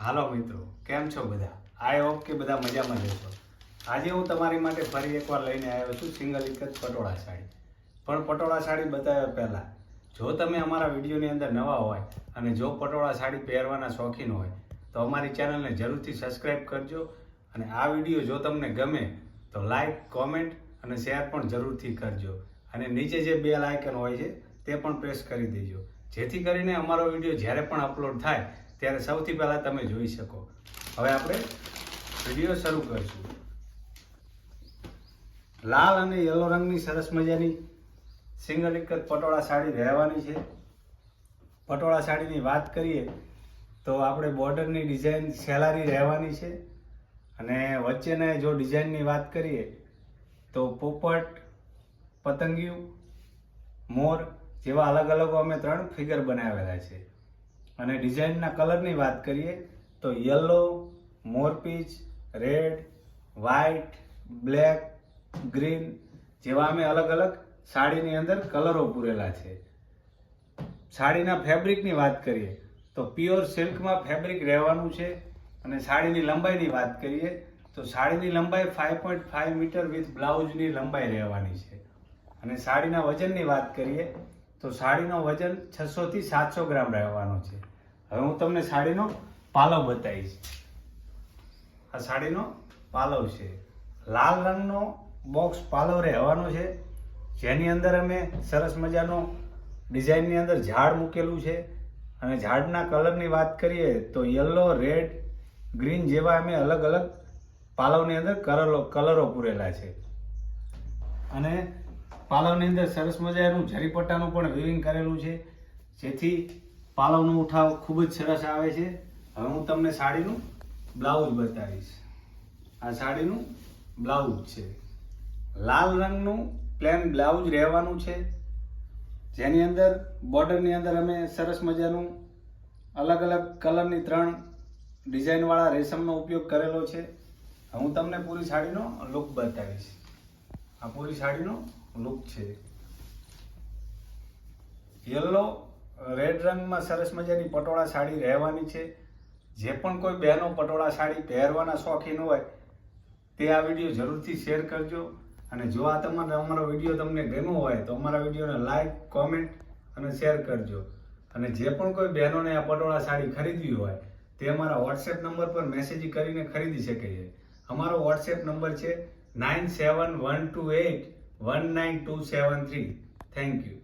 હાલો મિત્રો, કેમ છો બધા? આઈ હોપ કે બધા મજામાં રહેશો. આજે હું તમારી માટે ફરી એકવાર લઈને આવ્યો છું સિંગલ એક જ પટોળા સાડી. પણ પટોળા સાડી બતાવ્યા પહેલાં, જો તમે અમારા વિડીયોની અંદર નવા હોય અને જો પટોળા સાડી પહેરવાના શોખીન હોય તો અમારી ચેનલને જરૂરથી સબસ્ક્રાઈબ કરજો. અને આ વિડીયો જો તમને ગમે તો લાઈક, કોમેન્ટ અને શેર પણ જરૂરથી કરજો. અને નીચે જે બેલ આઇકન હોય છે તે પણ પ્રેસ કરી દેજો, જેથી કરીને અમારો વિડીયો જ્યારે પણ અપલોડ થાય ત્યારે સૌથી પહેલાં તમે જોઈ શકો. હવે આપણે વિડીયો શરૂ કરીશું. લાલ અને યલો રંગની સરસ મજાની સિંગલ એક જ પટોળા સાડી રહેવાની છે. પટોળા સાડીની વાત કરીએ તો આપણે બોર્ડરની ડિઝાઇન સેલારી રહેવાની છે. અને વચ્ચેના જો ડિઝાઇનની વાત કરીએ તો પોપટ, પતંગિયું, મોર જેવા અલગ અલગ અમે 3 ફિગર બનાવેલા છે. અને ડિઝાઇનના કલરની વાત કરીએ તો યલો, મોરપીચ, રેડ, વ્હાઇટ, બ્લેક, ગ્રીન જેવા અમે અલગ અલગ સાડીની અંદર કલરો પૂરેલા છે. સાડીના ફેબ્રિકની વાત કરીએ તો પ્યોર સિલ્કમાં ફેબ્રિક રહેવાનું છે. અને સાડીની લંબાઈની વાત કરીએ તો સાડીની લંબાઈ 5.5 મીટર વિથ બ્લાઉઝની લંબાઈ રહેવાની છે. અને સાડીના વજનની વાત કરીએ તો સાડીનો વજન 600 થી 700 ગ્રામ રહેવાનો છે. હવે હું તમને સાડીનો પાલવ બતાવીશ. આ સાડીનો પાલવ છે. લાલ રંગનો બોક્સ પાલવ રહેવાનો છે, જેની અંદર અમે સરસ મજાનો ડિઝાઇનની અંદર ઝાડ મૂકેલું છે. અને ઝાડના કલરની વાત કરીએ તો યલો, રેડ, ગ્રીન જેવા અમે અલગ અલગ પાલવની અંદર કલરો પૂરેલા છે. અને પાલવની અંદર સરસ મજાનું જરીપટ્ટાનું પણ વિવિંગ કરેલું છે, જેથી પાલવનો ઉઠાવ ખૂબ જ સરસ આવે છે. હવે હું તમને સાડીનું બ્લાઉઝ બતાવીશ. આ સાડીનું બ્લાઉઝ છે. લાલ રંગનું પ્લેન બ્લાઉઝ રહેવાનું છે, જેની અંદર બોર્ડરની અંદર અમે સરસ મજાનું અલગ અલગ કલરની 3 ડિઝાઇનવાળા રેશમનો ઉપયોગ કરેલો છે. હું તમને પૂરી સાડીનો લુક બતાવીશ. આ પૂરી સાડીનો લુક છે. યલો, રેડ રંગમાં સરસ મજાની પટોળા સાડી રહેવાની છે. જે પણ કોઈ બહેનો પટોળા સાડી પહેરવાના શોખીન હોય તે આ વિડીયો જરૂરથી શેર કરજો. અને જો આ અમારો વિડીયો તમને ગમ્યો હોય તો અમારા વિડીયોને લાઈક, કોમેન્ટ અને શેર કરજો. અને જે પણ કોઈ બહેનોને આ પટોળા સાડી ખરીદવી હોય તે અમારા વોટ્સએપ નંબર પર મેસેજ કરીને ખરીદી શકે છે. અમારો વોટ્સએપ નંબર છે 9712819273. Thank you.